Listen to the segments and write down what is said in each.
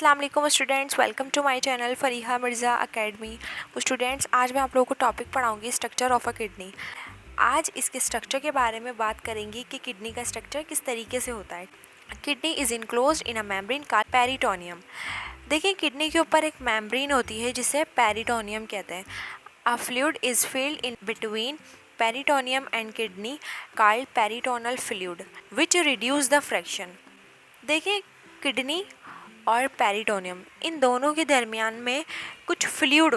अस्सलाम वालेकुम students, welcome to my channel Fariha Mirza academy. तो स्टूडेंट्स, आज मैं आप लोगों को टॉपिक पढ़ाऊंगी स्ट्रक्चर ऑफ अ किडनी। आज इसके स्ट्रक्चर के बारे में बात करेंगे कि किडनी का स्ट्रक्चर किस तरीके से होता है। Kidney is enclosed in a membrane called peritoneum. देखिए, किडनी के ऊपर एक मेम्ब्रेन होती है जिसे पेरिटोनियम कहते हैं। A fluid is filled in between peritoneum and kidney called peritoneal fluid which reduce the friction. देखिए, किडनी और पेरिटोनियम इन दोनों के दरमियान में कुछ फ्लूइड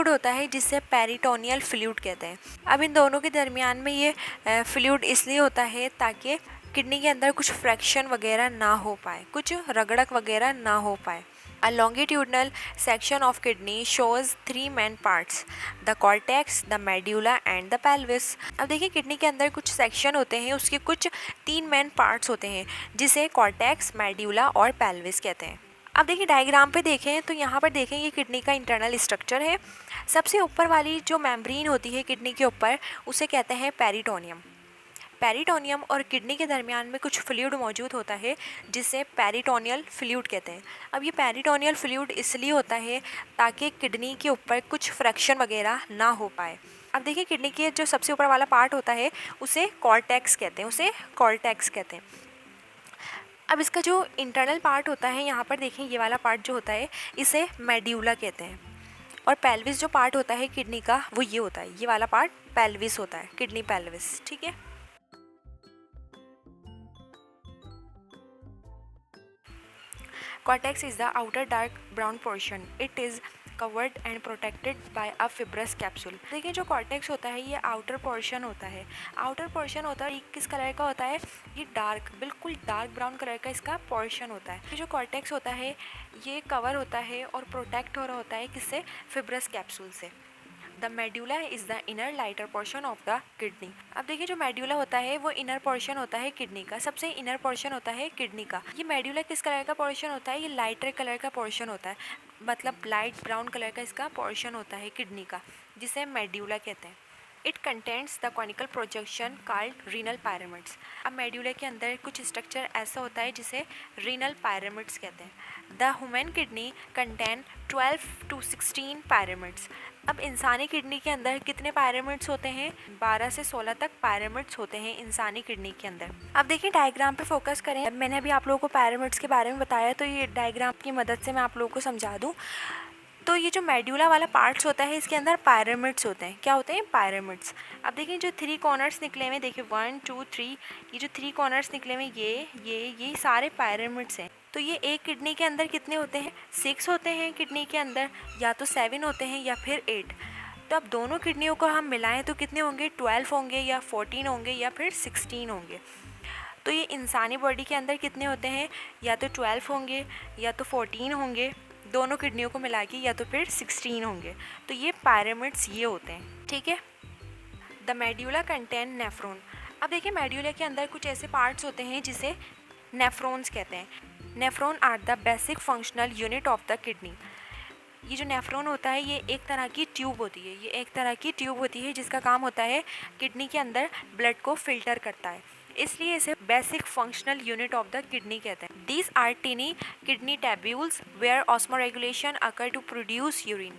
होता है जिसे पेरिटोनियल फ्लूइड कहते हैं। अब इन दोनों के दरमियान में ये फ्लूइड इसलिए होता है ताकि किडनी के अंदर कुछ फ्रैक्शन वगैरह ना हो पाए, कुछ रगड़क वगैरह ना हो पाए। A longitudinal section of kidney shows three main parts: the cortex, the medulla and the pelvis. अब देखिए, किडनी के अंदर कुछ सेक्शन होते हैं, उसके कुछ तीन मेन पार्ट्स होते हैं जिसे कॉर्टेक्स, मेड्यूला और पेल्विस कहते हैं। अब देखिए, डायग्राम पे देखें तो यहाँ पर देखें ये किडनी का इंटरनल स्ट्रक्चर है। सबसे ऊपर वाली जो मेम्ब्रेन होती है किडनी के ऊपर उसे कहते हैं पेरिटोनियम। पेरिटोनियम और किडनी के दरमियान में कुछ फ्लूइड मौजूद होता है जिसे पेरिटोनियल फ्लूइड कहते हैं। अब ये पेरिटोनियल फ्लूइड इसलिए होता है ताकि किडनी के ऊपर कुछ फ्रैक्शन वगैरह ना हो पाए। अब देखिए, किडनी के जो सबसे ऊपर वाला पार्ट होता है उसे कॉर्टेक्स कहते हैं। अब इसका जो इंटरनल पार्ट होता है, यहाँ पर देखें ये वाला पार्ट जो होता है इसे मेड्यूला कहते हैं। और पेल्विस जो पार्ट होता है किडनी का वो ये होता है, ये वाला पार्ट पेल्विस होता है, किडनी पेल्विस। ठीक है। Cortex is the outer dark brown portion. It is covered and protected by a fibrous capsule. देखिए, जो कॉर्टेक्स होता है ये आउटर पोर्शन होता है। ये किस कलर का होता है? ये बिल्कुल डार्क ब्राउन कलर का इसका पोर्शन होता है। ये जो कॉर्टेक्स होता है ये कवर होता है और प्रोटेक्ट हो रहा होता है किससे? फिब्रस कैप्सूल से। The medulla is the inner lighter portion of the kidney. अब देखिए, जो मेड्यूला होता है वो इनर पोर्शन होता है किडनी का, सबसे इनर पोर्शन होता है किडनी का। ये मेड्यूला किस कलर का पोर्शन होता है? ये लाइटर कलर का पोर्शन होता है, मतलब लाइट ब्राउन कलर का इसका पोर्शन होता है किडनी का, जिसे मेड्यूला कहते हैं। It contents the conical projection called renal pyramids. अब मेड्यूला के अंदर कुछ स्ट्रक्चर ऐसा होता है जिसे रीनल पायरामिड्स कहते हैं। The human kidney contain 12 to 16 pyramids. अब इंसानी किडनी के अंदर कितने पायरामिड्स होते हैं? 12 से 16 तक पायरामिड्स होते हैं इंसानी किडनी के अंदर। अब देखिए, डायग्राम पे फोकस करें। मैंने अभी आप लोगों को पायरामिड्स के बारे में बताया, तो ये डायग्राम की मदद से मैं आप लोगों को समझा दूँ। तो ये जो मेड्यूला वाला पार्ट्स होता है इसके अंदर पायरामिड्स होते हैं। क्या होते हैं? पायरामिड्स। अब देखिए, जो 3 कॉर्नर्स निकले हुए, देखिए 1 2 3, ये जो 3 कॉर्नर्स निकले हुए ये सारे पायरामिड्स हैं। तो ये एक किडनी के अंदर कितने होते हैं? 6 होते हैं किडनी के अंदर, या तो 7 होते हैं या फिर 8। तो अब दोनों किडनियों को हम मिलाएं तो कितने होंगे? 12 होंगे या 14 होंगे या फिर 16 होंगे। तो ये इंसानी बॉडी के अंदर कितने होते हैं? या तो 12 होंगे या तो 14 होंगे, दोनों किडनियों को मिला के, या तो फिर 16 होंगे। तो ये पायरामिड्स ये होते हैं। ठीक है। The medulla contain nephron. अब देखिए, मेड्यूला के अंदर कुछ ऐसे पार्ट्स होते हैं जिसे नेफ्रॉन्स कहते हैं। Nephron are the basic functional unit of the kidney. ये जो नेफ्रॉन होता है ये एक तरह की ट्यूब होती है जिसका काम होता है किडनी के अंदर ब्लड को फिल्टर करता है, इसलिए इसे basic functional unit of the kidney कहते हैं। These are tiny kidney tubules where osmoregulation occur to produce urine.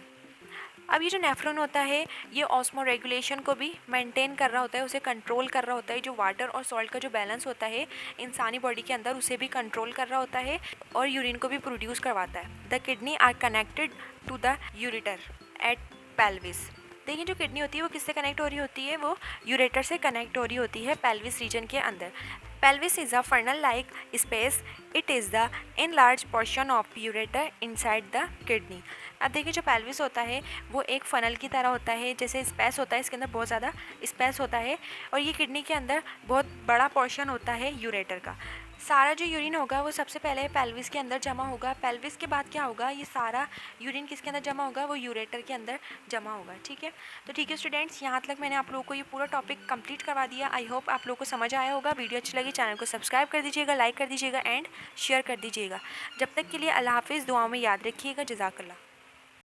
अब ये जो नेफ्रॉन होता है ये ऑस्मो रेगुलेशन को भी मेंटेन कर रहा होता है, उसे कंट्रोल कर रहा होता है। जो वाटर और सॉल्ट का जो बैलेंस होता है इंसानी बॉडी के अंदर उसे भी कंट्रोल कर रहा होता है और यूरिन को भी प्रोड्यूस करवाता है। The kidney are connected to the ureter at pelvis. देखिए, जो किडनी होती है वो किससे कनेक्ट हो रही होती है? वो यूरेटर से कनेक्ट हो रही होती है पेल्विस रीजन के अंदर। Pelvis is a funnel-like space. It is the enlarged portion of ureter inside the kidney. अब देखिए, जो पेल्विस होता है वो एक फनल की तरह होता है, जैसे स्पेस होता है, इसके अंदर बहुत ज़्यादा स्पेस होता है और ये किडनी के अंदर बहुत बड़ा पोर्शन होता है यूरेटर का। सारा जो यूरिन होगा वो सबसे पहले पेल्विस के अंदर जमा होगा। पेल्विस के बाद क्या होगा? ये सारा यूरिन किसके अंदर जमा होगा? वो यूरेटर के अंदर जमा होगा। ठीक है। तो ठीक है स्टूडेंट्स, यहाँ तक मैंने आप लोगों को ये पूरा टॉपिक कंप्लीट करवा दिया। आई होप आप लोगों को समझ आया होगा। वीडियो अच्छी लगी चैनल को सब्सक्राइब कर दीजिएगा, लाइक कर दीजिएगा एंड शेयर कर दीजिएगा। जब तक के लिए अल्लाह हाफिज़। दुआओं में याद रखिएगा। जज़ाकल्लाह।